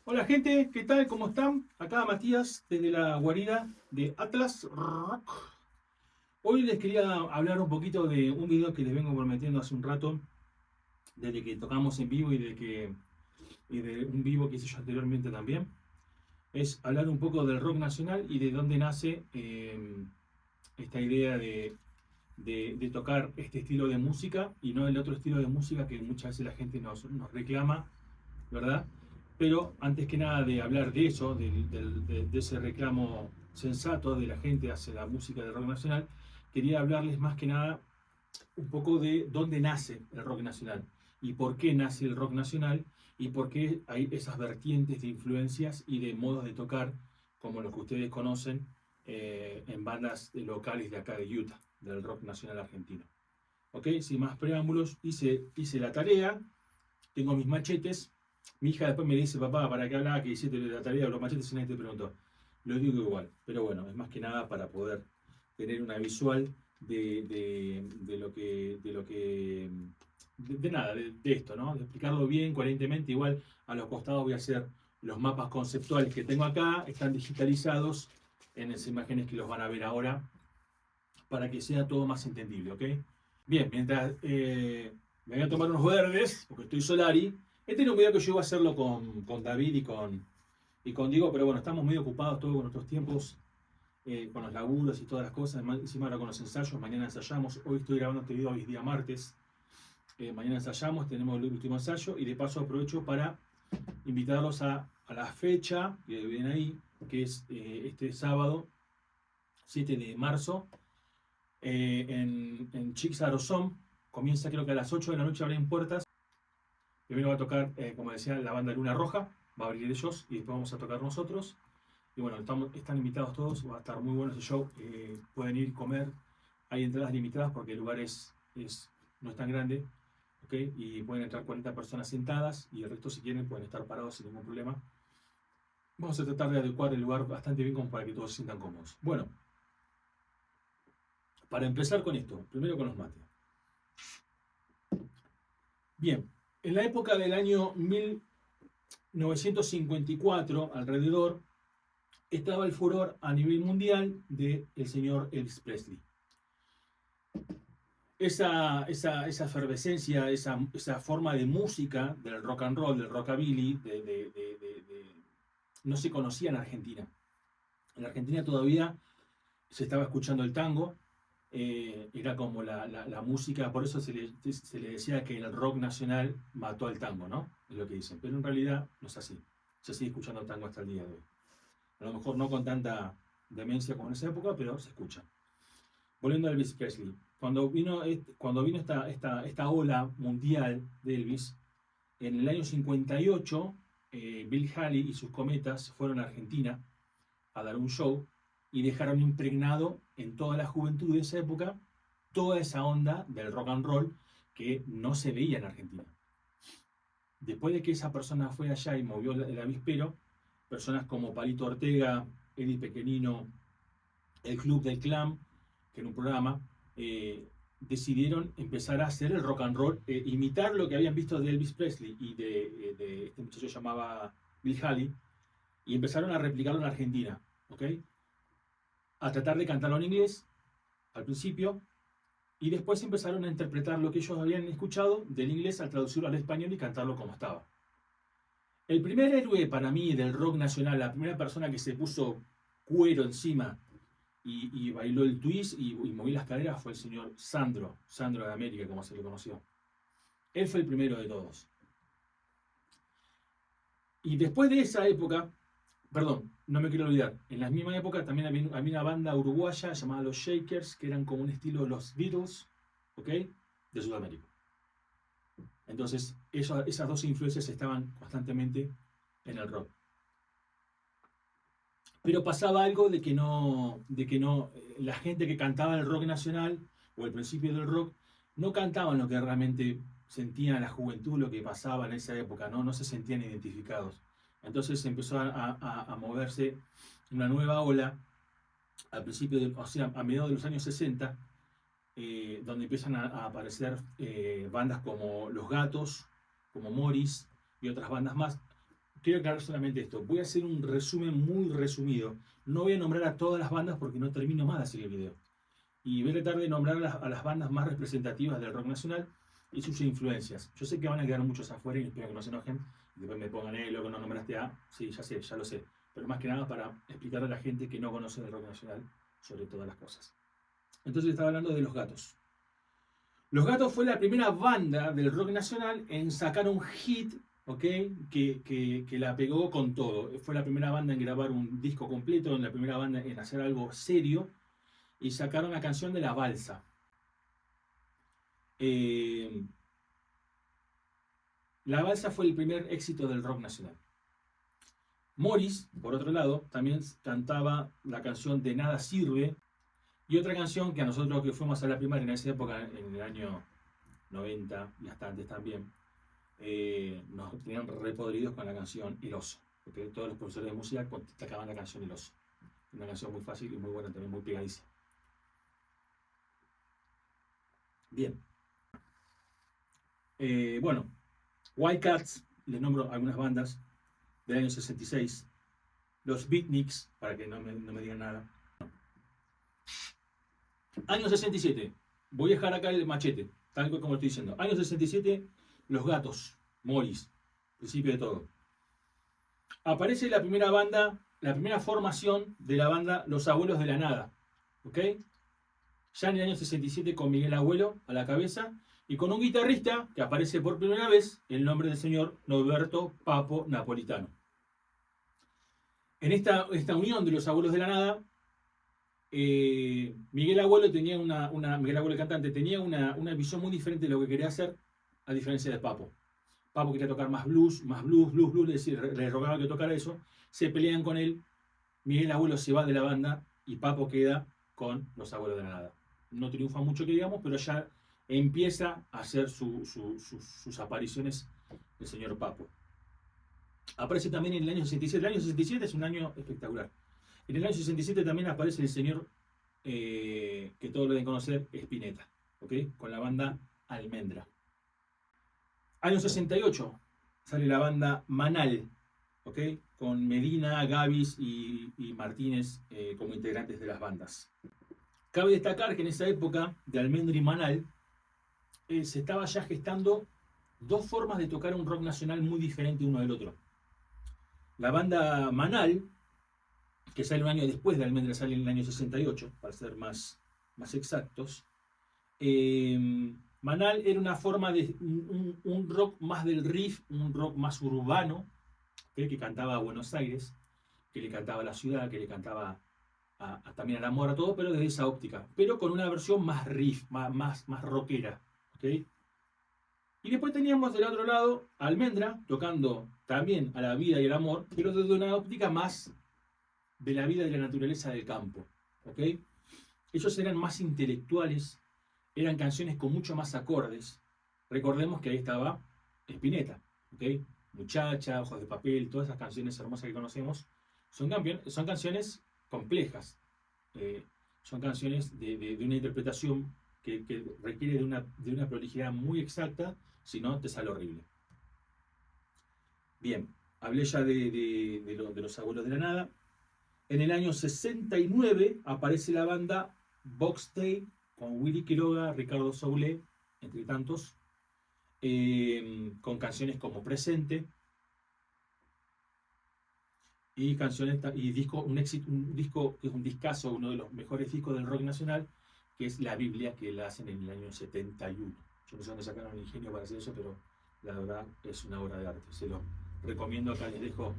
Hola gente, ¿qué tal? ¿Cómo están? Acá Matías desde la guarida de Atlas Rock. Hoy les quería hablar un poquito de un video que les vengo prometiendo hace un rato, desde que tocamos en vivo y de un vivo que hice yo anteriormente también. Es hablar un poco del rock nacional y de dónde nace esta idea de tocar este estilo de música y no el otro estilo de música que muchas veces la gente nos reclama, ¿verdad? Pero antes que nada de hablar de eso, de ese reclamo sensato de la gente hacia la música del rock nacional, quería hablarles más que nada un poco de dónde nace el rock nacional y por qué nace el rock nacional y por qué hay esas vertientes de influencias y de modos de tocar como los que ustedes conocen en bandas locales de acá de Utah, del rock nacional argentino. ¿Ok? Sin más preámbulos, hice la tarea, tengo mis machetes. Mi hija después me dice, papá, ¿para qué hablaba que hiciste la tarea de los machetes y nadie te preguntó? Lo digo igual, pero bueno, es más que nada para poder tener una visual de nada, de esto, ¿no? De explicarlo bien, coherentemente. Igual a los costados voy a hacer los mapas conceptuales que tengo acá, están digitalizados en las imágenes que los van a ver ahora, para que sea todo más entendible, ¿ok? Bien, mientras me voy a tomar unos verdes, porque estoy Solari. Este era un video que yo iba a hacerlo con David y con Diego, pero bueno, estamos muy ocupados todos con nuestros tiempos, con los laburos y todas las cosas. Encima ahora con los ensayos, mañana ensayamos. Hoy estoy grabando este video, hoy es día martes. Mañana ensayamos, tenemos el último ensayo y de paso aprovecho para invitarlos a la fecha que ven ahí, que es este sábado 7 de marzo en Chicxarosom. Comienza creo que a las 8 de la noche abren puertas. Primero va a tocar, como decía, la banda Luna Roja, va a abrir ellos y después vamos a tocar nosotros. Y bueno, están invitados todos, va a estar muy bueno ese show. Pueden ir a comer, hay entradas limitadas porque el lugar no es tan grande, ¿ok? Y pueden entrar 40 personas sentadas y el resto, si quieren, pueden estar parados sin ningún problema. Vamos a tratar de adecuar el lugar bastante bien como para que todos se sientan cómodos. Bueno, para empezar con esto, primero con los mates. Bien, en la época del año 1954, alrededor, estaba el furor a nivel mundial del señor Elvis Presley. Esa efervescencia, esa forma de música del rock and roll, del rockabilly, no se conocía en Argentina. En Argentina todavía se estaba escuchando el tango, era como la música, por eso se le decía que el rock nacional mató al tango, ¿no? Es lo que dicen, pero en realidad no es así. Se sigue escuchando tango hasta el día de hoy. A lo mejor no con tanta demencia como en esa época, pero se escucha. Volviendo a Elvis Presley, cuando vino esta ola mundial de Elvis, en el año 58, Bill Haley y sus Cometas fueron a Argentina a dar un show y dejaron impregnado en toda la juventud de esa época toda esa onda del rock and roll que no se veía en Argentina. Después de que esa persona fue allá y movió el avispero, personas como Palito Ortega, Eddie Pequenino, el Club del Clan, que en un programa decidieron empezar a hacer el rock and roll, imitar lo que habían visto de Elvis Presley y de este muchacho llamaba Bill Haley, y empezaron a replicarlo en Argentina, ¿ok? A tratar de cantarlo en inglés al principio, y después empezaron a interpretar lo que ellos habían escuchado del inglés al traducirlo al español y cantarlo como estaba. El primer héroe para mí del rock nacional, la primera persona que se puso cuero encima y bailó el twist y movió las caderas fue el señor Sandro de América, como se le conoció. Él fue el primero de todos. Y después de esa época, perdón, no me quiero olvidar, en la misma época también había una banda uruguaya llamada Los Shakers, que eran como un estilo de los Beatles, ¿ok? De Sudamérica. Entonces, esas dos influencias estaban constantemente en el rock. Pero pasaba algo la gente que cantaba el rock nacional, o el principio del rock, no cantaban lo que realmente sentían la juventud, lo que pasaba en esa época, no se sentían identificados. Entonces empezó a moverse una nueva ola, o sea, a mediados de los años 60, donde empiezan a aparecer bandas como Los Gatos, como Morris y otras bandas más, quiero aclarar solamente esto. Voy a hacer un resumen muy resumido. No voy a nombrar a todas las bandas porque no termino más de hacer el video. Y voy a tratar de nombrar a las bandas más representativas del rock nacional y sus influencias. Yo sé que van a quedar muchos afuera y espero que no se enojen. Y después me pongan, luego no nombraste a... Sí, ya sé, ya lo sé. Pero más que nada para explicarle a la gente que no conoce el rock nacional sobre todas las cosas. Entonces estaba hablando de Los Gatos. Los Gatos fue la primera banda del rock nacional en sacar un hit, ¿ok? Que la pegó con todo. Fue la primera banda en grabar un disco completo, la primera banda en hacer algo serio, y sacaron la canción de La Balsa. La Balsa fue el primer éxito del rock nacional. Morris, por otro lado, también cantaba la canción De Nada Sirve, y otra canción que a nosotros que fuimos a la primaria en esa época, en el año 90 y hasta antes también, nos tenían repodridos con la canción El Oso, porque todos los profesores de música destacaban la canción El Oso. Una canción muy fácil y muy buena, también muy pegadiza. Bien. Bueno, White Cats, les nombro algunas bandas del año 66. Los Beatniks, para que no me digan nada. Año 67. Voy a dejar acá el machete, tal como estoy diciendo. Año 67, Los Gatos, Morris, principio de todo. Aparece la primera banda, la primera formación de la banda Los Abuelos de la Nada. ¿Ok? Ya en el año 67 con Miguel Abuelo a la cabeza y con un guitarrista que aparece por primera vez, el nombre del señor Norberto Papo Napolitano. En esta unión de Los Abuelos de la Nada, Miguel Abuelo tenía Miguel Abuelo el cantante tenía una visión muy diferente de lo que quería hacer, a diferencia de Papo. Papo quería tocar más blues, es decir, le rogaba que tocara eso. Se pelean con él, Miguel Abuelo se va de la banda y Papo queda con Los Abuelos de la Nada. No triunfa mucho que digamos, pero ya empieza a hacer sus apariciones el señor Papo. Aparece también en el año 67. El año 67 es un año espectacular. En el año 67 también aparece el señor que todos lo deben conocer, Spinetta, ¿okay? Con la banda Almendra. Año 68 sale la banda Manal, ¿okay? Con Medina, Gavis y Martínez como integrantes de las bandas. Cabe destacar que en esa época de Almendra y Manal se estaba ya gestando dos formas de tocar un rock nacional muy diferente uno del otro. La banda Manal, que sale un año después de Almendra, sale en el año 68, para ser más exactos. Manal era una forma de un rock más del riff, un rock más urbano, que cantaba a Buenos Aires, que le cantaba a la ciudad, que le cantaba también al amor, a todo, pero desde esa óptica, pero con una versión más riff, más rockera. ¿Okay? Y después teníamos del otro lado Almendra, tocando también a la vida y al amor, pero desde una óptica más de la vida y la naturaleza del campo. ¿Okay? Ellos eran más intelectuales, eran canciones con mucho más acordes. Recordemos que ahí estaba Spinetta, ¿okay? Muchacha, Ojos de Papel, todas esas canciones hermosas que conocemos, son canciones complejas. Son canciones de una interpretación que requiere de una prolijidad muy exacta, si no te sale horrible. Bien, hablé ya de Los Abuelos de la Nada. En el año 69 aparece la banda Box Day con Willy Quiroga, Ricardo Soule, entre tantos, con canciones como Presente y canciones y un disco que es un discazo, uno de los mejores discos del rock nacional, que es La Biblia, que la hacen en el año 71. Yo no sé dónde sacaron el ingenio para hacer eso, pero la verdad es una obra de arte. Se lo recomiendo, acá les dejo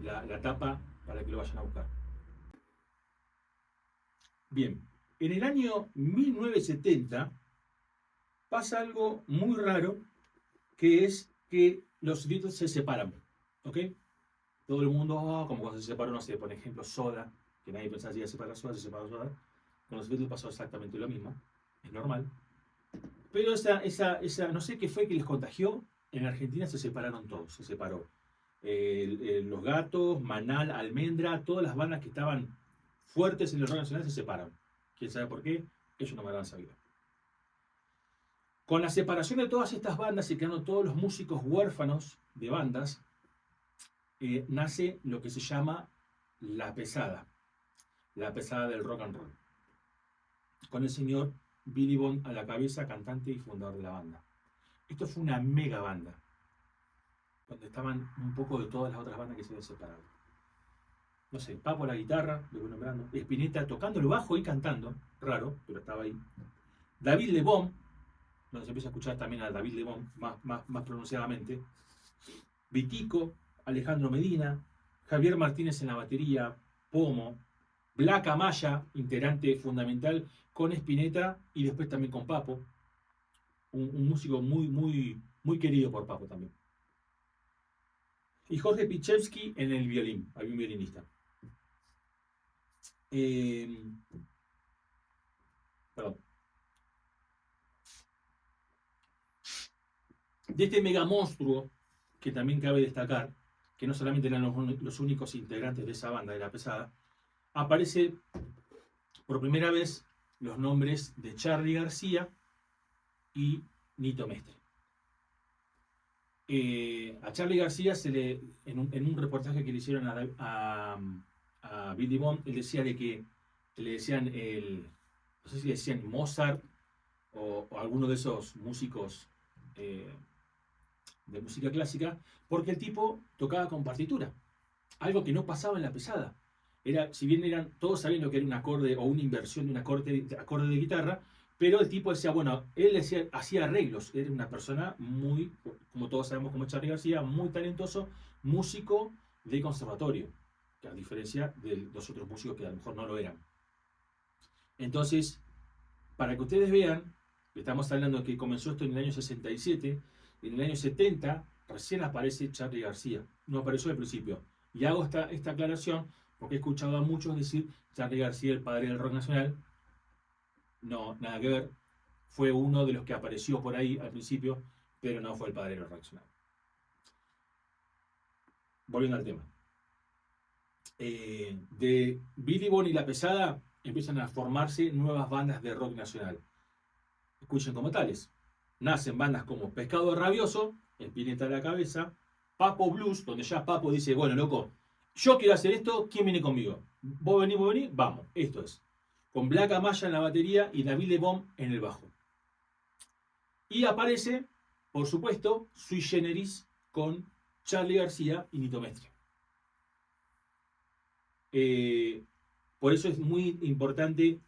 la tapa para que lo vayan a buscar. Bien, en el año 1970 pasa algo muy raro, que es que los Beatles se separan, ¿ok? Todo el mundo, como cuando se separó, no sé, por ejemplo, Soda, que nadie pensaba que iba a separar Soda, se separó Soda. Con los Beatles pasó exactamente lo mismo, es normal. Pero no sé qué fue que les contagió, en Argentina se separaron todos, se separó. Los Gatos, Manal, Almendra, todas las bandas que estaban fuertes en el rock nacional se separan. ¿Quién sabe por qué? Ellos no me lo han sabido. Con la separación de todas estas bandas y quedando todos los músicos huérfanos de bandas, nace lo que se llama la pesada del rock and roll, con el señor Billy Bond a la cabeza, cantante y fundador de la banda. Esto fue una mega banda, donde estaban un poco de todas las otras bandas que se habían separado. No sé, Papo a la guitarra, lo voy nombrando, Spinetta tocando el bajo y cantando, raro, pero estaba ahí. David Lebón, donde se empieza a escuchar también a David Lebón más pronunciadamente. Vitico, Alejandro Medina, Javier Martínez en la batería, Pomo, Black Amaya, integrante fundamental con Spinetta y después también con Papo. Un músico muy querido por Papo también. Y Jorge Pichevsky en el violín, había un violinista. Perdón. De este mega monstruo, que también cabe destacar, que no solamente eran los únicos integrantes de esa banda, de la pesada, aparece por primera vez los nombres de Charly García y Nito Mestre. A Charly García en un reportaje que le hicieron a Billy Bond, él decía de que le decían no sé si decían Mozart o alguno de esos músicos de música clásica, porque el tipo tocaba con partitura, algo que no pasaba en la pesada. Si bien todos sabían lo que era un acorde o una inversión de un acorde de guitarra, pero el tipo decía, bueno, él hacía arreglos, era una persona muy, como todos sabemos como Charly García, muy talentoso, músico de conservatorio, que a diferencia de los otros músicos que a lo mejor no lo eran. Entonces, para que ustedes vean, estamos hablando de que comenzó esto en el año 67, en el año 70 recién aparece Charly García, no apareció al principio. Y hago esta aclaración porque he escuchado a muchos decir Charly García, el padre del rock nacional. No, nada que ver. Fue uno de los que apareció por ahí al principio, pero no fue el padre del rock nacional. Volviendo al tema. De Billy Bond y La Pesada empiezan a formarse nuevas bandas de rock nacional. Escuchen como tales. Nacen bandas como Pescado Rabioso, Spinetta a la cabeza, Papo Blues, donde ya Papo dice, bueno, loco, yo quiero hacer esto, ¿quién viene conmigo? Vos venís, vamos, esto es. Con Black Amaya en la batería y David Lebón en el bajo. Y aparece, por supuesto, Sui Generis con Charly García y Nito Mestre. Por eso es muy importante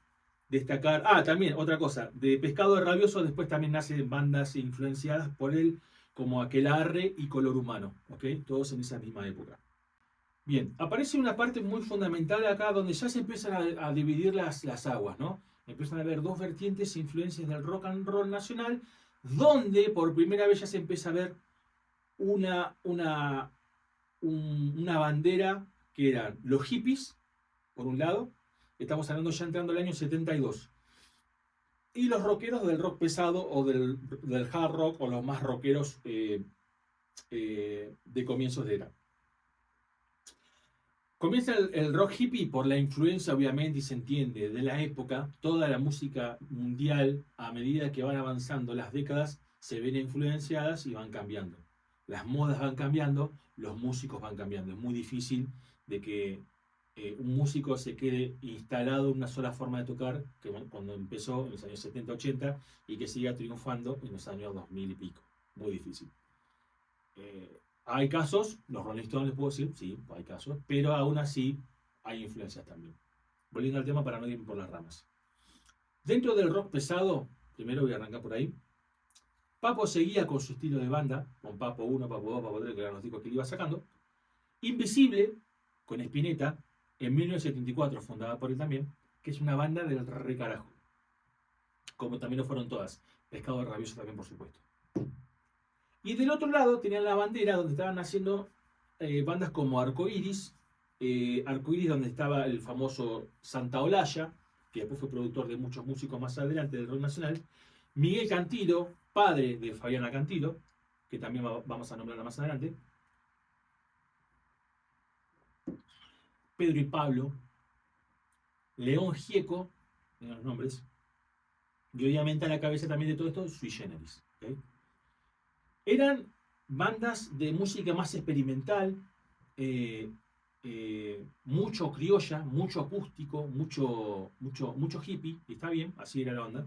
destacar. También, otra cosa, de Pescado Rabioso después también nacen bandas influenciadas por él, como Aquelarre y Color Humano, ¿ok? Todos en esa misma época. Bien, aparece una parte muy fundamental acá donde ya se empiezan a dividir las aguas, ¿no? Empiezan a haber dos vertientes, influencias del rock and roll nacional, donde por primera vez ya se empieza a ver una bandera que eran los hippies, por un lado, estamos hablando ya entrando al año 72, y los rockeros del rock pesado o del hard rock, o los más rockeros de comienzos de era. Comienza el rock hippie por la influencia, obviamente, y se entiende, de la época. Toda la música mundial, a medida que van avanzando las décadas, se ven influenciadas y van cambiando. Las modas van cambiando, los músicos van cambiando. Es muy difícil de que un músico se quede instalado en una sola forma de tocar, que cuando empezó en los años 70-80, y que siga triunfando en los años 2000 y pico. Muy difícil. Hay casos, los Rolling Stones les puedo decir, sí, hay casos, pero aún así hay influencias también. Volviendo al tema para no ir por las ramas. Dentro del rock pesado, primero voy a arrancar por ahí, Papo seguía con su estilo de banda, con Papo 1, Papo 2, Papo 3, que eran los discos que él iba sacando. Invisible, con Spinetta, en 1974, fundada por él también, que es una banda del re carajo. Como también lo fueron todas. Pescado Rabioso también, por supuesto. Y del otro lado tenían la bandera donde estaban haciendo bandas como Arcoiris, donde estaba el famoso Santa Olalla, que después fue productor de muchos músicos más adelante del rock nacional, Miguel Cantilo, padre de Fabiana Cantilo, que también vamos a nombrarla más adelante, Pedro y Pablo, León Gieco, en los nombres, y obviamente a la cabeza también de todo esto, Sui Generis. ¿Okay? Eran bandas de música más experimental, mucho criolla, mucho acústico, mucho hippie, y está bien, así era la onda.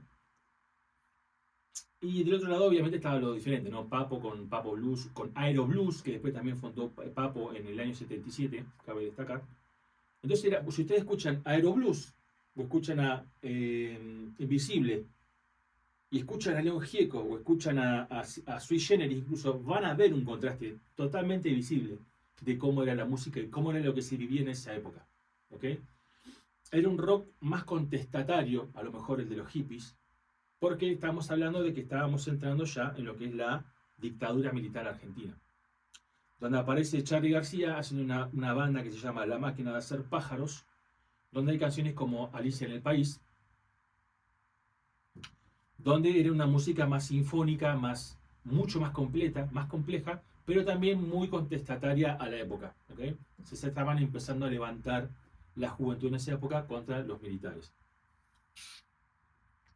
Y del otro lado, obviamente, estaba lo diferente, ¿no? Papo con Papo Blues, con Aero Blues, que después también fundó Papo en el año 77, cabe destacar. Entonces, si ustedes escuchan Aero Blues, o escuchan a Invisible, y escuchan a León Gieco, o escuchan a Sui Generis, incluso van a ver un contraste totalmente visible de cómo era la música y cómo era lo que se vivía en esa época. ¿Ok? Era un rock más contestatario, a lo mejor el de los hippies, porque estamos hablando de que estábamos entrando ya en lo que es la dictadura militar argentina, donde aparece Charly García haciendo una banda que se llama La Máquina de Hacer Pájaros, donde hay canciones como Alicia en el País, donde era una música más sinfónica, mucho más completa, más compleja, pero también muy contestataria a la época. ¿Okay? Se estaban empezando a levantar la juventud en esa época contra los militares,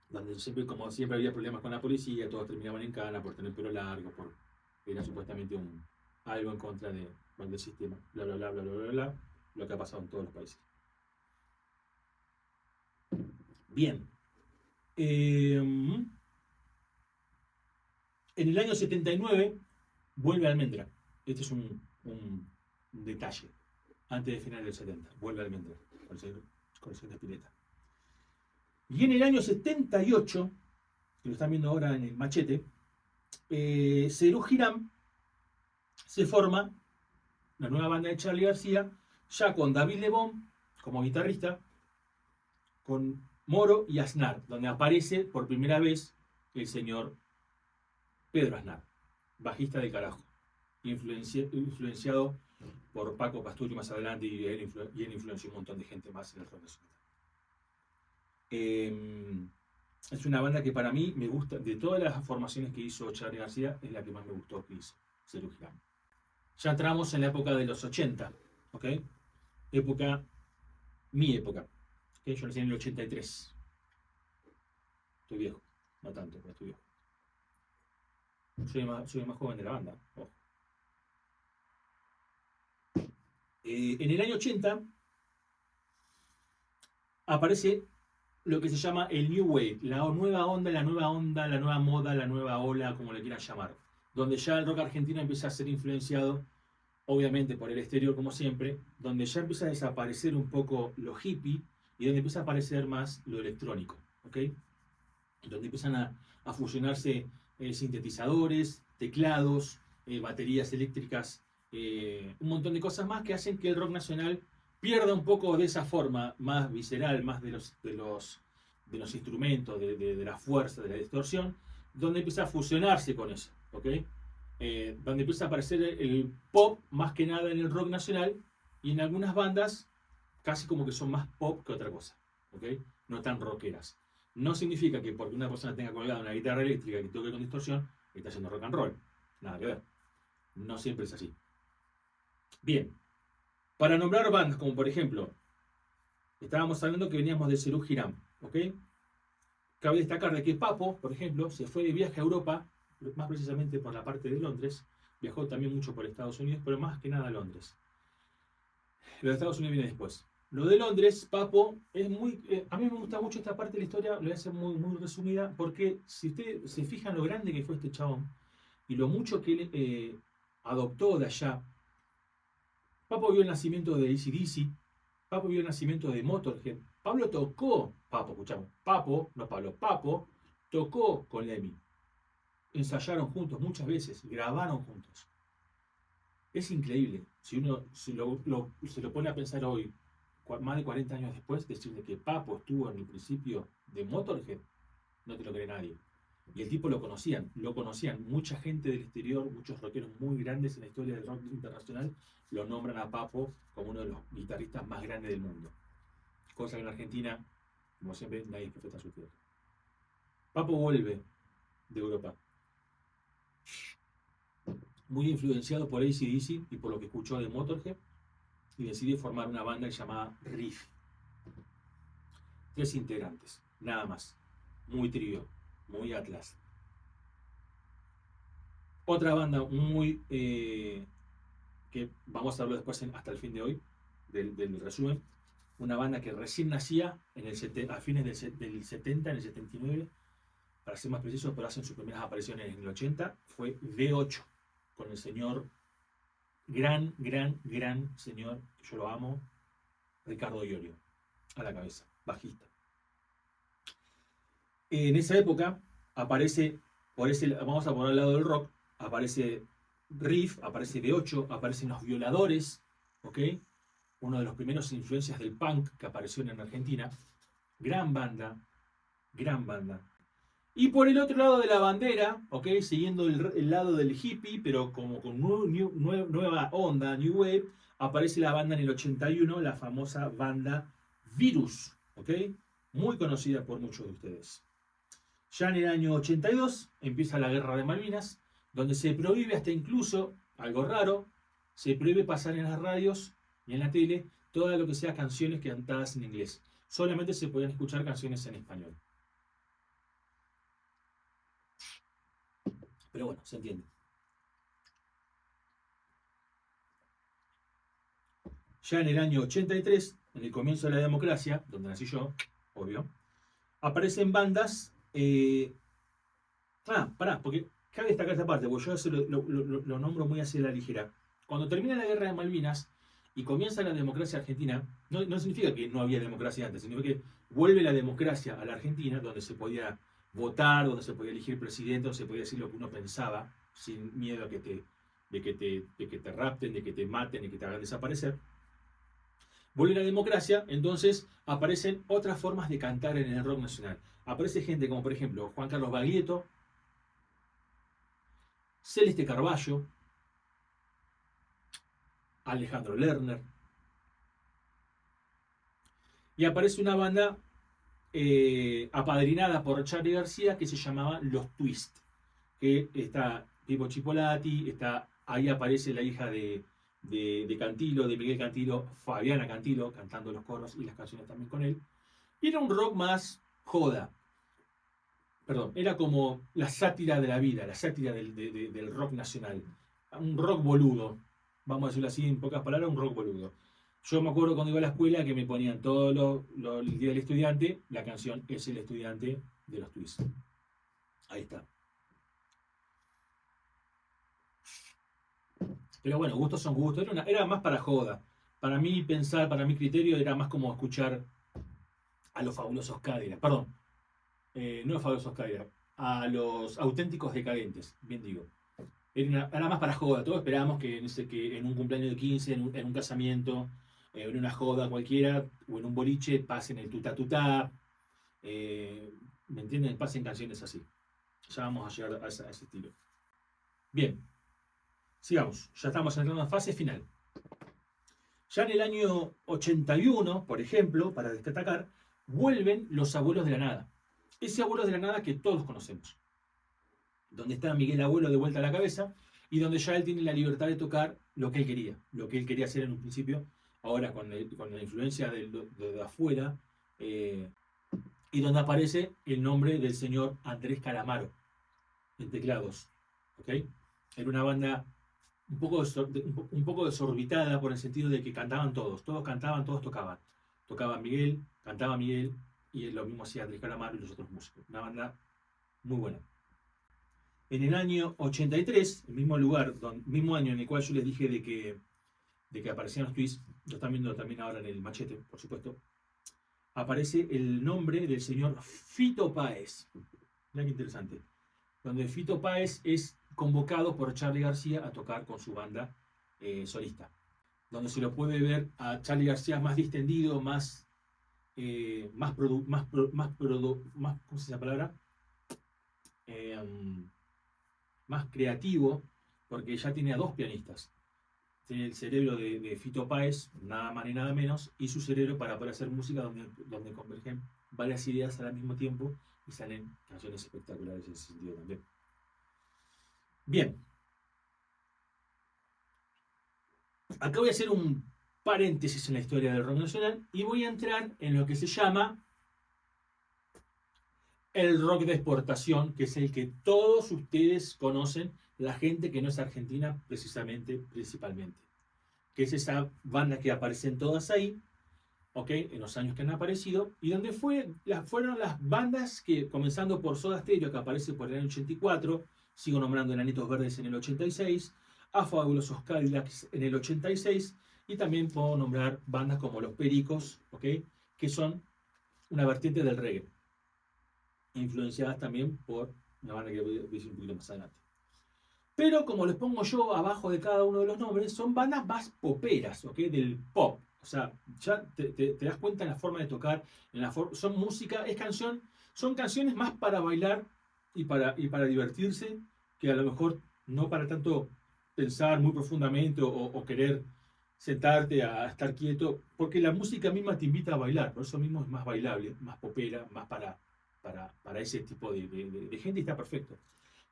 donde siempre, como siempre había problemas con la policía, todos terminaban en cana por tener pelo largo, era supuestamente algo en contra del sistema, bla, bla, bla, bla, bla, bla, bla, lo que ha pasado en todos los países. Bien. En el año 79 vuelve Almendra. Este es un detalle. Antes de final del 70, vuelve Almendra con el señor Spinetta. Y en el año 78, que lo están viendo ahora en el machete, Serú Girán se forma la nueva banda de Charly García, ya con David Lebón como guitarrista, con Moro y Aznar, donde aparece por primera vez el señor Pedro Aznar, bajista de Carajo, influenciado por Paco Pasturio más adelante, y él influenció un montón de gente más en el rock nacional. Es una banda que para mí me gusta, de todas las formaciones que hizo Charly García, es la que más me gustó que hizo, Serú Girán. Ya entramos en la época de los 80, ¿ok? Mi época. ¿Okay? Yo nací en el 83. Estoy viejo, no tanto, pero estoy viejo. Soy el más joven de la banda. Ojo. En el año 80 aparece lo que se llama el New Wave, la nueva onda, la nueva moda, la nueva ola, como le quieran llamar, donde ya el rock argentino empieza a ser influenciado, obviamente por el exterior como siempre, donde ya empieza a desaparecer un poco lo hippie y donde empieza a aparecer más lo electrónico, ¿ok? Donde empiezan a fusionarse sintetizadores, teclados, baterías eléctricas, un montón de cosas más que hacen que el rock nacional pierda un poco de esa forma más visceral, más de los instrumentos, de la fuerza, de la distorsión, donde empieza a fusionarse con eso, ¿ok? Donde empieza a aparecer el pop más que nada en el rock nacional, y en algunas bandas casi como que son más pop que otra cosa, ¿ok? No tan rockeras. No significa que porque una persona tenga colgada una guitarra eléctrica que toque con distorsión, está haciendo rock and roll. Nada que ver. No siempre es así. Bien. Para nombrar bandas, como por ejemplo, estábamos hablando que veníamos de Serú Girán, ¿ok? Cabe destacar de que Papo, por ejemplo, se fue de viaje a Europa, más precisamente por la parte de Londres. Viajó también mucho por Estados Unidos, pero más que nada a Londres. Lo de Estados Unidos viene después. Lo de Londres, Papo, es muy... a mí me gusta mucho esta parte de la historia, lo voy a hacer muy, muy resumida, porque si ustedes se fijan lo grande que fue este chabón, y lo mucho que él adoptó de allá. Papo vio el nacimiento de AC/DC, Papo vio el nacimiento de Motorhead. Escuchamos, Papo, no Pablo, Papo tocó con Lemmy. Ensayaron juntos muchas veces, grabaron juntos. Es increíble. Si uno se lo pone a pensar hoy, más de 40 años después, decirle que Papo estuvo en el principio de Motorhead, no te lo cree nadie. Y el tipo lo conocían mucha gente del exterior, muchos rockeros muy grandes en la historia del rock internacional, lo nombran a Papo como uno de los guitarristas más grandes del mundo. Cosa que en Argentina, como siempre, nadie respeta su tierra. Papo vuelve de Europa, muy influenciado por AC/DC y por lo que escuchó de Motorhead, y decide formar una banda llamada Riff. 3 integrantes, nada más. Muy trío, muy Atlas. Otra banda muy que vamos a verlo después hasta el fin de hoy, del resumen. Una banda que recién nacía a fines del 70, en el 79, para ser más preciso, pero hacen sus primeras apariciones en el 80, fue V8, con el señor, gran señor, que yo lo amo, Ricardo Iorio, a la cabeza, bajista. En esa época aparece, vamos a poner al lado del rock, aparece Riff, aparece V8, aparecen Los Violadores, ¿ok? Uno de los primeros influencias del punk que apareció en Argentina. Gran banda, gran banda. Y por el otro lado de la bandera, ¿ok? Siguiendo el lado del hippie, pero como con nueva onda, New Wave, aparece la banda en el 81, la famosa banda Virus, ¿ok? Muy conocida por muchos de ustedes. Ya en el año 82 empieza la Guerra de Malvinas, donde se prohíbe hasta incluso, algo raro, se prohíbe pasar en las radios y en la tele todo lo que sea canciones cantadas en inglés. Solamente se podían escuchar canciones en español. Pero bueno, se entiende. Ya en el año 83, en el comienzo de la democracia, donde nací yo, obvio, aparecen bandas. Porque cabe destacar esta parte, porque yo eso lo nombro muy hacia la ligera. Cuando termina la Guerra de Malvinas y comienza la democracia argentina, no significa que no había democracia antes, significa que vuelve la democracia a la Argentina, donde se podía votar, donde se podía elegir presidente, donde se podía decir lo que uno pensaba, sin miedo a de que te rapten, de que te maten, de que te hagan desaparecer. Vuelve la democracia, entonces aparecen otras formas de cantar en el rock nacional. Aparece gente como, por ejemplo, Juan Carlos Baglietto, Celeste Carballo, Alejandro Lerner. Y aparece una banda apadrinada por Charly García que se llamaba Los Twist. Que está Pipo Chipolati, ahí aparece la hija de Cantilo, de Miguel Cantilo, Fabiana Cantilo, cantando los coros y las canciones también con él. Y era un rock más joda. Perdón, era como la sátira de la vida, la sátira del rock nacional. Un rock boludo, vamos a decirlo así en pocas palabras, un rock boludo. Yo me acuerdo cuando iba a la escuela que me ponían el día del estudiante, la canción Es el estudiante de los Twists. Ahí está. Pero bueno, gustos son gustos, era más para joda. Para mí pensar, para mi criterio, era más como escuchar a los Fabulosos Cadillacs, perdón, no a los Fabulosos Cadillacs, a los Auténticos Decadentes, bien digo. Era más para joda, todos esperábamos que en un cumpleaños de 15, en un casamiento, en una joda cualquiera, o en un boliche, pasen el tutá tutá, ¿me entienden? Pasen canciones así. Ya vamos a llegar a ese estilo. Bien, sigamos, ya estamos entrando en fase final. Ya en el año 81, por ejemplo, para destacar, vuelven Los Abuelos de la Nada. Ese Abuelos de la Nada que todos conocemos. Donde está Miguel Abuelo de vuelta a la cabeza y donde ya él tiene la libertad de tocar lo que él quería hacer en un principio, ahora con la influencia de afuera, y donde aparece el nombre del señor Andrés Calamaro en teclados. ¿Okay? Era una banda un poco desorbitada por el sentido de que cantaban todos cantaban, todos tocaban. Cantaba Miguel, y lo mismo hacía Andrés Calamaro y los otros músicos. Una banda muy buena. En el año 83, el mismo lugar, mismo año en el cual yo les dije de que aparecían los Twists, lo están viendo también ahora en el machete, por supuesto, aparece el nombre del señor Fito Páez. Mirá qué interesante. Donde Fito Páez es convocado por Charly García a tocar con su banda solista. Donde se lo puede ver a Charly García más distendido, más ¿cómo se dice la palabra? Más creativo, porque ya tiene a dos pianistas. Tiene el cerebro de Fito Páez, nada más ni nada menos, y su cerebro para poder hacer música donde convergen varias ideas al mismo tiempo y salen canciones espectaculares en ese sentido también. Bien. Acá voy a hacer un paréntesis en la historia del rock nacional y voy a entrar en lo que se llama el rock de exportación, que es el que todos ustedes conocen, la gente que no es argentina principalmente. que es esa banda que aparecen todas ahí, ¿ok? En los años que han aparecido, y donde fueron las bandas que, comenzando por Soda Stereo, que aparece por el año 84, sigo nombrando Enanitos Verdes en el 86, a Fabulosos Cadillacs en el 86, y también puedo nombrar bandas como Los Pericos, ¿ok? Que son una vertiente del reggae, influenciadas también por una banda que voy a decir un poquito más adelante. Pero como les pongo yo abajo de cada uno de los nombres, son bandas más poperas, ¿ok? Del pop. O sea, ya te das cuenta en la forma de tocar, son música, son canciones más para bailar y para divertirse, que a lo mejor no para tanto pensar muy profundamente o querer sentarte a estar quieto, porque la música misma te invita a bailar, por eso mismo es más bailable, más popera, más para ese tipo de gente y está perfecto.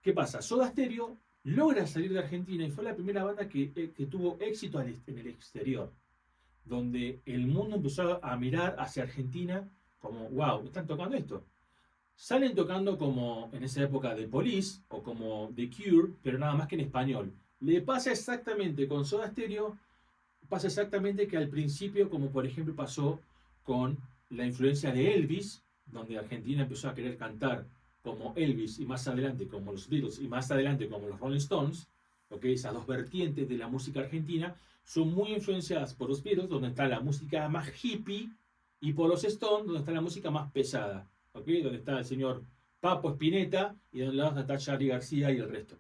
¿Qué pasa? Soda Stereo logra salir de Argentina y fue la primera banda que tuvo éxito en el exterior, donde el mundo empezó a mirar hacia Argentina como, wow, están tocando esto. Salen tocando como en esa época The Police o como The Cure, pero nada más que en español. Le pasa exactamente con Soda Stereo, pasa exactamente que al principio, como por ejemplo pasó con la influencia de Elvis, donde Argentina empezó a querer cantar como Elvis y más adelante como los Beatles y más adelante como los Rolling Stones, ¿okay? Esas dos vertientes de la música argentina son muy influenciadas por los Beatles, donde está la música más hippie, y por los Stones, donde está la música más pesada, ¿okay? Donde está el señor Papo Spinetta y donde está Charly García y el resto.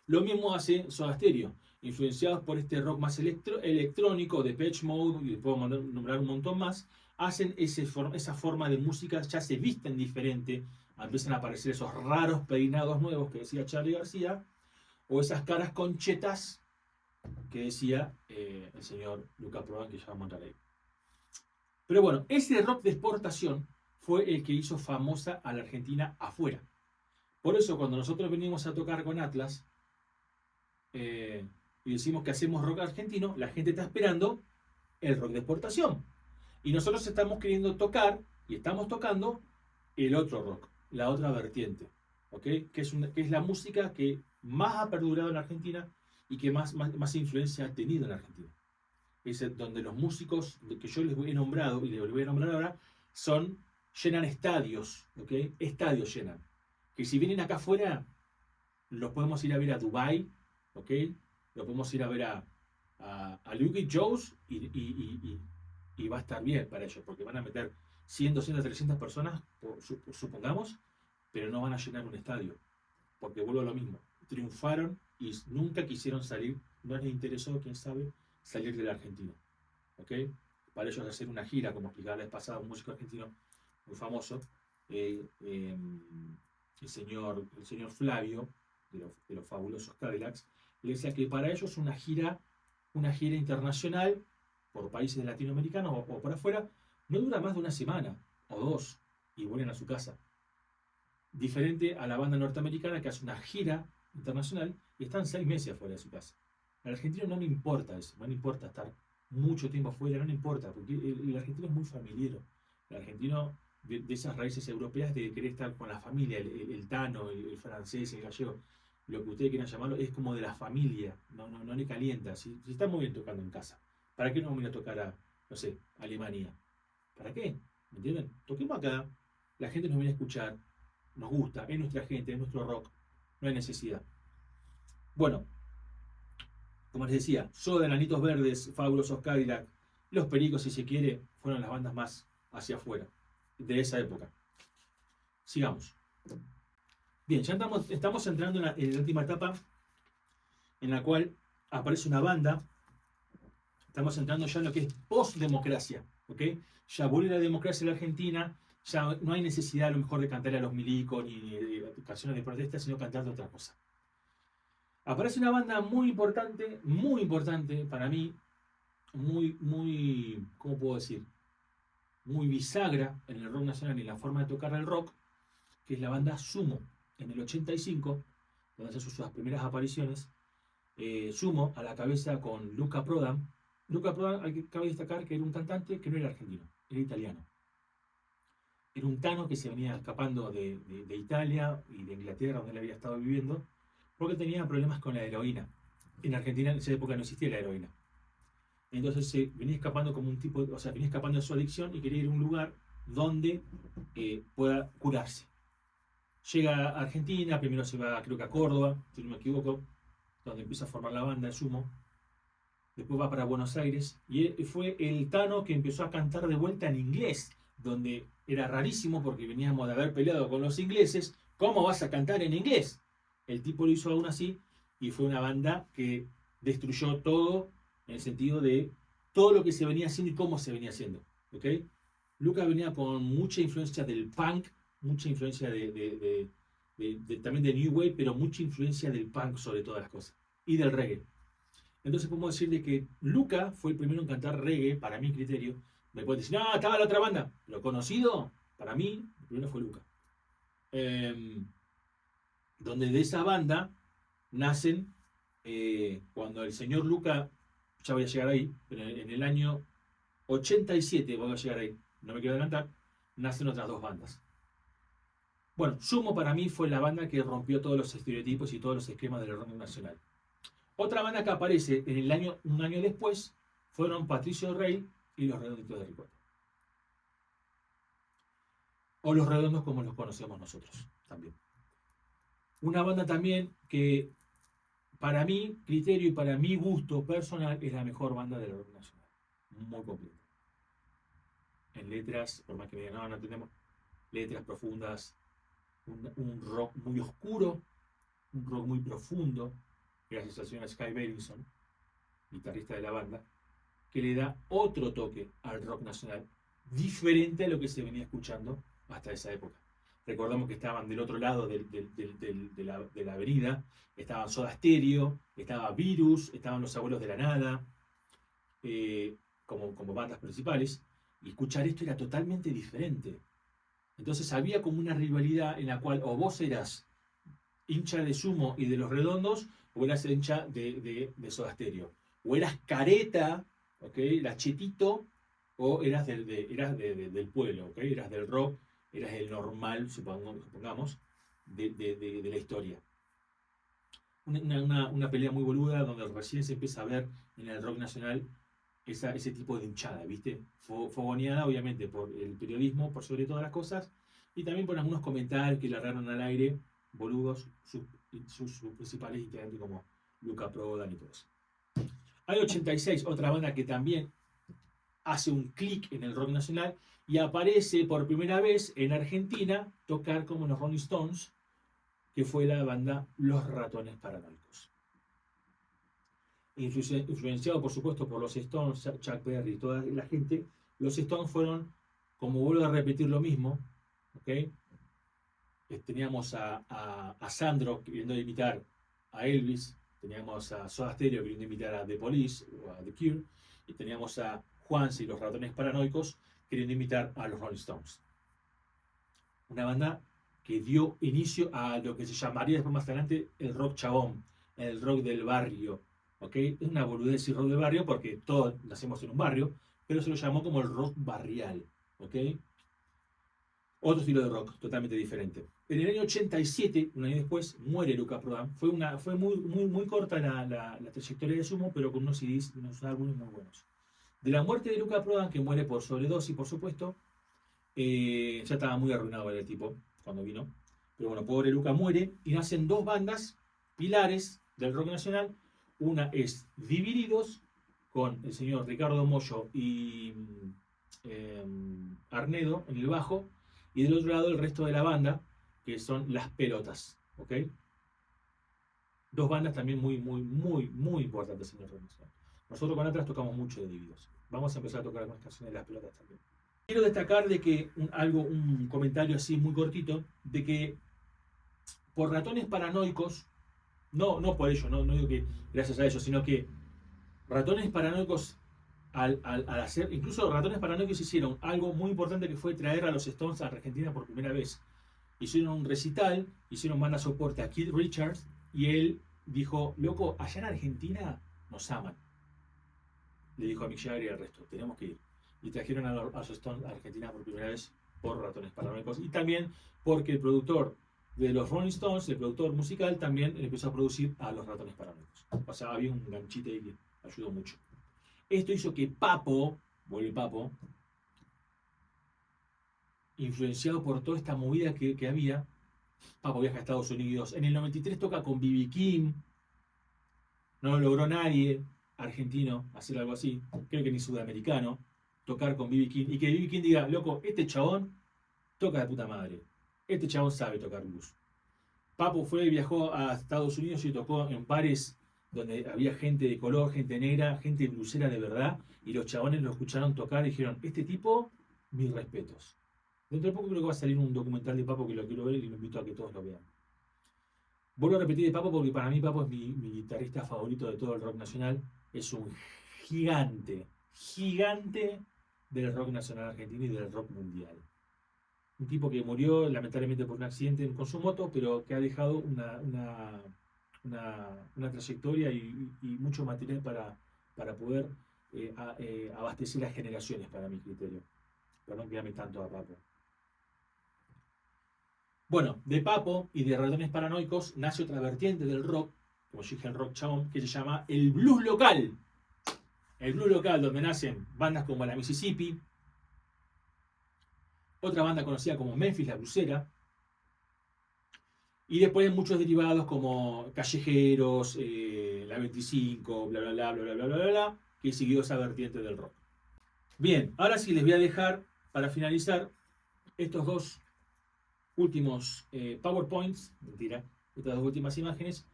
Lo mismo hace Soda Stereo, influenciados por este rock más electrónico, de Depeche Mode, y puedo nombrar un montón más, hacen esa forma de música, ya se visten diferente, empiezan a aparecer esos raros peinados nuevos que decía Charly García, o esas caras conchetas que decía el señor Luca Prodan, que ya vamos a entrar ahí. Pero bueno, ese rock de exportación fue el que hizo famosa a la Argentina afuera. Por eso cuando nosotros venimos a tocar con Atlas, y decimos que hacemos rock argentino, la gente está esperando el rock de exportación. Y nosotros estamos queriendo tocar, y estamos tocando, el otro rock, la otra vertiente, ¿ok? Que es la música que más ha perdurado en Argentina y que más influencia ha tenido en Argentina. Es donde los músicos que yo les he nombrado, y les voy a nombrar ahora, llenan estadios, ¿ok? Estadios llenan. Que si vienen acá afuera, los podemos ir a ver a Dubái, ¿ok? Lo podemos ir a ver a Luke y Joe's y va a estar bien para ellos, porque van a meter 100, 200, 300 personas, supongamos, pero no van a llenar un estadio, porque vuelvo a lo mismo, triunfaron y nunca quisieron salir, no les interesó, quién sabe, salir de la Argentina, ¿ok? Para ellos hacer una gira, como explicaba la vez pasada, un músico argentino muy famoso, el señor Flavio, de los Fabulosos Cadillacs, le decía que para ellos una gira internacional por países latinoamericanos o por afuera no dura más de una semana o dos y vuelven a su casa. Diferente a la banda norteamericana que hace una gira internacional y están 6 meses afuera de su casa. Al argentino no le importa eso, no le importa estar mucho tiempo afuera, no le importa, porque el argentino es muy familiar. El argentino de esas raíces europeas de querer estar con la familia, el tano, el francés, el gallego, lo que ustedes quieran llamarlo, es como de la familia, no le calienta. Si está muy bien tocando en casa, ¿para qué no vamos a tocar a, no sé, Alemania? ¿Para qué? ¿Me entienden? Toquemos acá, la gente nos viene a escuchar, nos gusta, es nuestra gente, es nuestro rock, no hay necesidad. Bueno, como les decía, Soda, Enanitos Verdes, Fabulosos Cadillac, Los Pericos, si se quiere, fueron las bandas más hacia afuera de esa época. Sigamos. Bien, ya estamos entrando en la última etapa en la cual aparece una banda. Estamos entrando ya en lo que es post-democracia, ¿ok? Ya vuelve la democracia en la Argentina, ya no hay necesidad a lo mejor de cantar a los milicos ni de canciones de protesta, sino cantar de otra cosa. Aparece una banda muy importante para mí, muy, ¿cómo puedo decir? Muy bisagra en el rock nacional y en la forma de tocar el rock, que es la banda Sumo. En el 85, donde hace sus primeras apariciones, Sumo a la cabeza con Luca Prodan. Luca Prodan, cabe destacar que era un cantante que no era argentino, era italiano. Era un tano que se venía escapando de Italia y de Inglaterra, donde él había estado viviendo, porque tenía problemas con la heroína. En Argentina en esa época no existía la heroína. Entonces se venía escapando como un tipo, o sea, venía escapando de su adicción y quería ir a un lugar donde pueda curarse. Llega a Argentina, primero se va creo que a Córdoba, si no me equivoco, donde empieza a formar la banda de Sumo. Después va para Buenos Aires y fue el Tano que empezó a cantar de vuelta en inglés, donde era rarísimo porque veníamos de haber peleado con los ingleses. ¿Cómo vas a cantar en inglés? El tipo lo hizo aún así y fue una banda que destruyó todo en el sentido de todo lo que se venía haciendo y cómo se venía haciendo. ¿Ok? Lucas venía con mucha influencia del punk, mucha influencia también de New Wave, pero mucha influencia del punk sobre todas las cosas y del reggae. Entonces podemos decir de que Luca fue el primero en cantar reggae, para mi criterio. Me pueden decir, no, estaba la otra banda. Lo conocido, para mí, el primero fue Luca. Donde de esa banda nacen, cuando el señor Luca, ya voy a llegar ahí, pero en el año 87 voy a llegar ahí, no me quiero adelantar, nacen otras dos bandas. Bueno, Sumo para mí fue la banda que rompió todos los estereotipos y todos los esquemas del rock nacional. Otra banda que aparece en el año, un año después fueron Patricio Rey y Los Redonditos de Ricota. O Los Redondos como los conocemos nosotros también. Una banda también que para mi criterio y para mi gusto personal es la mejor banda del rock nacional. Muy completa. En letras, por más que me digan, no tenemos letras profundas, un rock muy oscuro, un rock muy profundo, gracias al señor Sky Bailinson, guitarrista de la banda, que le da otro toque al rock nacional, diferente a lo que se venía escuchando hasta esa época. Recordamos que estaban del otro lado de la avenida, estaban Soda Stereo, estaba Virus, estaban Los Abuelos de la Nada, como bandas principales, y escuchar esto era totalmente diferente. Entonces había como una rivalidad en la cual o vos eras hincha de Sumo y de Los Redondos, o eras hincha de Soda Stereo. O eras careta, ¿okay? Eras chetito, o eras del pueblo, ¿okay? Eras del rock, eras el normal, supongamos, de la historia. Una pelea muy boluda donde recién se empieza a ver en el rock nacional ese tipo de hinchada, ¿viste? Fogoneada, obviamente, por el periodismo, por sobre todas las cosas, y también por algunos comentarios que largaron al aire, boludos, sus principales integrantes como Luca Prodan y todo eso. Hay 86, otra banda que también hace un clic en el rock nacional y aparece por primera vez en Argentina tocar como los Rolling Stones, que fue la banda Los Ratones Paranoicos. Influenciado por supuesto por los Stones, Chuck Berry y toda la gente, los Stones fueron, como vuelvo a repetir lo mismo, ¿okay? Teníamos a Sandro queriendo imitar a Elvis, teníamos a Soda Stereo queriendo imitar a The Police o a The Cure, y teníamos a Juanse y los Ratones Paranoicos queriendo imitar a los Rolling Stones. Una banda que dio inicio a lo que se llamaría después más adelante el rock chabón, el rock del barrio. ¿Okay? Es una boludez decir rock del barrio porque todos nacemos en un barrio, pero se lo llamó como el rock barrial. ¿Okay? Otro estilo de rock, totalmente diferente. En el año 87, un año después, muere Luca Prodan. Fue muy corta la trayectoria de Sumo, pero con unos CDs, unos álbumes muy buenos. De la muerte de Luca Prodan, que muere por sobredosis, por supuesto, ya estaba muy arruinado el tipo cuando vino. Pero bueno, pobre Luca muere y nacen dos bandas pilares del rock nacional. Una es Divididos, con el señor Ricardo Mollo y Arnedo en el bajo, y del otro lado el resto de la banda, que son Las Pelotas, ¿ok? Dos bandas también muy importantes en el rock nacional. Nosotros con Atlas tocamos mucho de Divididos. Vamos a empezar a tocar más canciones de Las Pelotas también. Quiero destacar de que un comentario así muy cortito, de que por Ratones Paranoicos, no por ello, no digo que gracias a ellos, sino que Ratones Paranoicos al hacer, incluso Ratones Paranoicos hicieron algo muy importante que fue traer a los Stones a Argentina por primera vez. Hicieron un recital, hicieron banda soporte a Keith Richards y él dijo, loco, allá en Argentina nos aman. Le dijo a Mick Jagger y al resto, tenemos que ir. Y trajeron a los Stones a Argentina por primera vez por Ratones Paranoicos. Y también porque el productor de los Rolling Stones, el productor musical, también empezó a producir a los Ratones Paranoicos. O sea, había un ganchito ahí que ayudó mucho. Esto hizo que Papo, vuelve Papo, influenciado por toda esta movida que había, Papo viaja a Estados Unidos. En el 93 toca con B.B. King. No lo logró nadie argentino hacer algo así. Creo que ni sudamericano. Tocar con B.B. King. Y que B.B. King diga, loco, este chabón toca de puta madre. Este chabón sabe tocar blues. Papo fue y viajó a Estados Unidos y tocó en bares donde había gente de color, gente negra, gente blusera de verdad. Y los chabones lo escucharon tocar y dijeron, este tipo, mis respetos. Dentro de poco creo que va a salir un documental de Papo que lo quiero ver y lo invito a que todos lo vean. Vuelvo a repetir de Papo porque para mí Papo es mi guitarrista favorito de todo el rock nacional. Es un gigante, gigante del rock nacional argentino y del rock mundial. Un tipo que murió lamentablemente por un accidente con su moto, pero que ha dejado una trayectoria y mucho material para poder abastecer a generaciones, para mi criterio. Pero no que ame tanto a Papo. Bueno, de Papo y de Ratones Paranoicos nace otra vertiente del rock, como yo dije, el rock chabón, que se llama el blues local. El blues local, donde nacen bandas como la Mississippi, otra banda conocida como Memphis la Blusera, y después muchos derivados como Callejeros, la 25, bla bla bla bla bla bla bla bla, que siguió esa vertiente del rock. Bien, ahora sí les voy a dejar para finalizar estos dos últimos PowerPoints, mentira, estas dos últimas imágenes,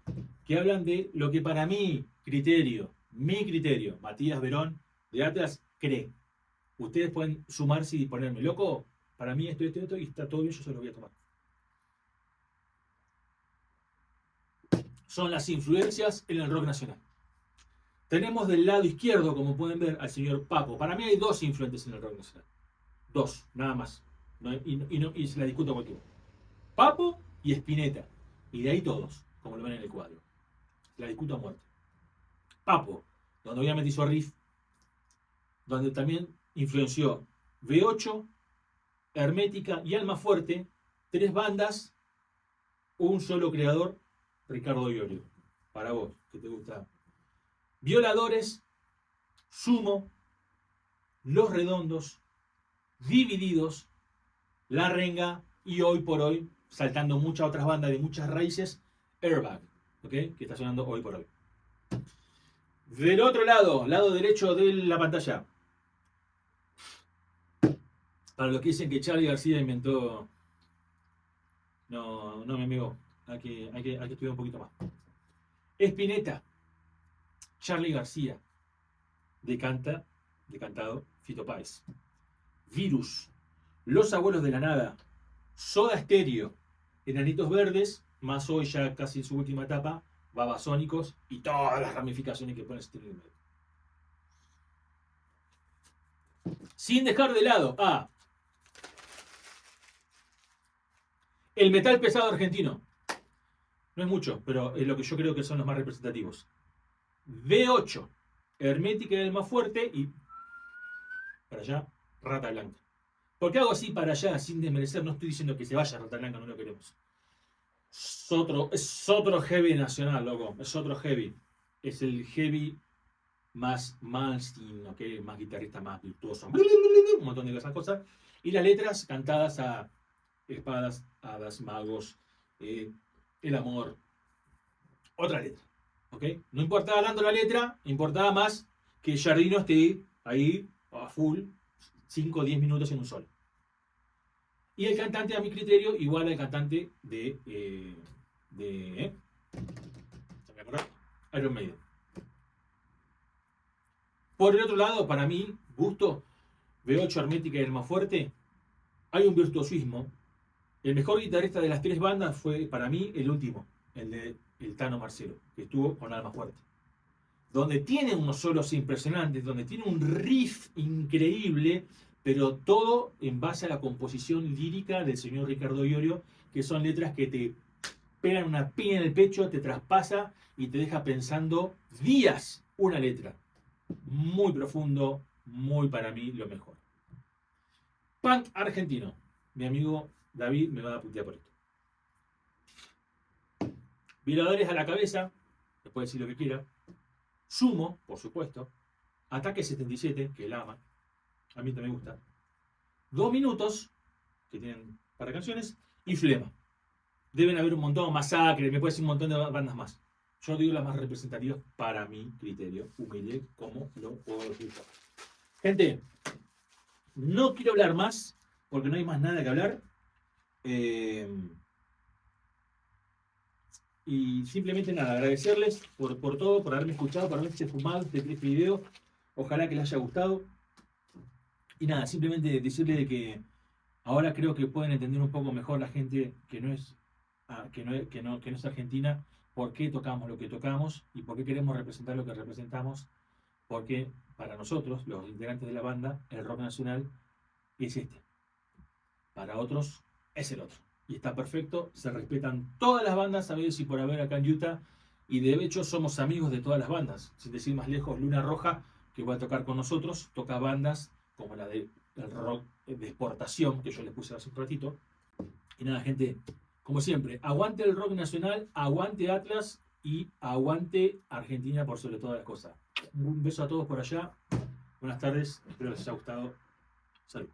que hablan de lo que para mi criterio, Matías Verón de Atlas, cree. Ustedes pueden sumarse y ponerme, loco, para mí esto, y está todo bien, yo se lo voy a tomar. Son las influencias en el rock nacional. Tenemos del lado izquierdo, como pueden ver, al señor Papo. Para mí hay dos influentes en el rock nacional. Dos, nada más. Y se la discuto a cualquiera. Papo y Spinetta. Y de ahí todos, como lo ven en el cuadro. La discuto a muerte. Papo, donde obviamente hizo riff, donde también influenció V8, Hermética y Almafuerte, tres bandas, un solo creador, Ricardo Iorio. Para vos, que te gusta. Violadores, Sumo, Los Redondos, Divididos, La Renga y hoy por hoy, saltando muchas otras bandas de muchas raíces, Airbag, ¿okay? Que está sonando hoy por hoy. Del otro lado derecho de la pantalla, para los que dicen que Charly García inventó... No, mi amigo, hay que estudiar un poquito más. Spinetta, Charly García, decantado Fito Páez. Virus, Los Abuelos de la Nada, Soda Stereo, Enanitos Verdes, más hoy ya casi en su última etapa, Babasónicos y todas las ramificaciones que pueden existir en el medio. Sin dejar de lado a el metal pesado argentino. No es mucho, pero es lo que yo creo que son los más representativos. V8, Hermética y el más fuerte, y para allá, Rata Blanca. ¿Por qué hago así para allá sin desmerecer? No estoy diciendo que se vaya Rata Blanca, no lo queremos. Es otro heavy nacional, loco. Es otro heavy. Es el heavy más Malmsteen, ¿okay? Más guitarrista, más virtuoso. Un montón de esas cosas. Y las letras cantadas a espadas, hadas, magos, el amor. Otra letra. ¿Okay? No importaba tanto la letra, importaba más que Giardino esté ahí a full 5 o 10 minutos en un solo. Y el cantante, a mi criterio, igual al cantante de Iron Maiden. Por el otro lado, para mí, gusto, V8, Hermética y el más fuerte, hay un virtuosismo. El mejor guitarrista de las tres bandas fue, para mí, el último, el de el Tano Marcelo, que estuvo con Alma Fuerte. Donde tiene unos solos impresionantes, donde tiene un riff increíble, pero todo en base a la composición lírica del señor Ricardo Iorio, que son letras que te pegan una piña en el pecho, te traspasa y te deja pensando días una letra. Muy profundo, muy para mí lo mejor. Punk argentino. Mi amigo David me va a putear por esto. Violadores a la cabeza, le puede decir lo que quiera. Sumo, por supuesto. Ataque 77, que él ama, a mí también me gusta, 2 minutos, que tienen para canciones, y Flema. Deben haber un montón, Masacre, me puede decir un montón de bandas más. Yo digo las más representativas para mi criterio, humilde, como lo puedo escuchar. Gente, no quiero hablar más, porque no hay más nada que hablar. Y simplemente nada, agradecerles por todo, por haberme escuchado, por haberse fumado este video. Ojalá que les haya gustado. Y nada, simplemente decirles de que ahora creo que pueden entender un poco mejor la gente que no es, que no es argentina, por qué tocamos lo que tocamos y por qué queremos representar lo que representamos. Porque para nosotros, los integrantes de la banda, el rock nacional es este. Para otros es el otro. Y está perfecto, se respetan todas las bandas, sabidos y por haber acá en Utah. Y de hecho somos amigos de todas las bandas. Sin decir más lejos, Luna Roja, que va a tocar con nosotros, toca bandas como la del rock de exportación, que yo les puse hace un ratito. Y nada, gente, como siempre, aguante el rock nacional, aguante Atlas y aguante Argentina por sobre todas las cosas. Un beso a todos por allá. Buenas tardes, espero les haya gustado. Salud.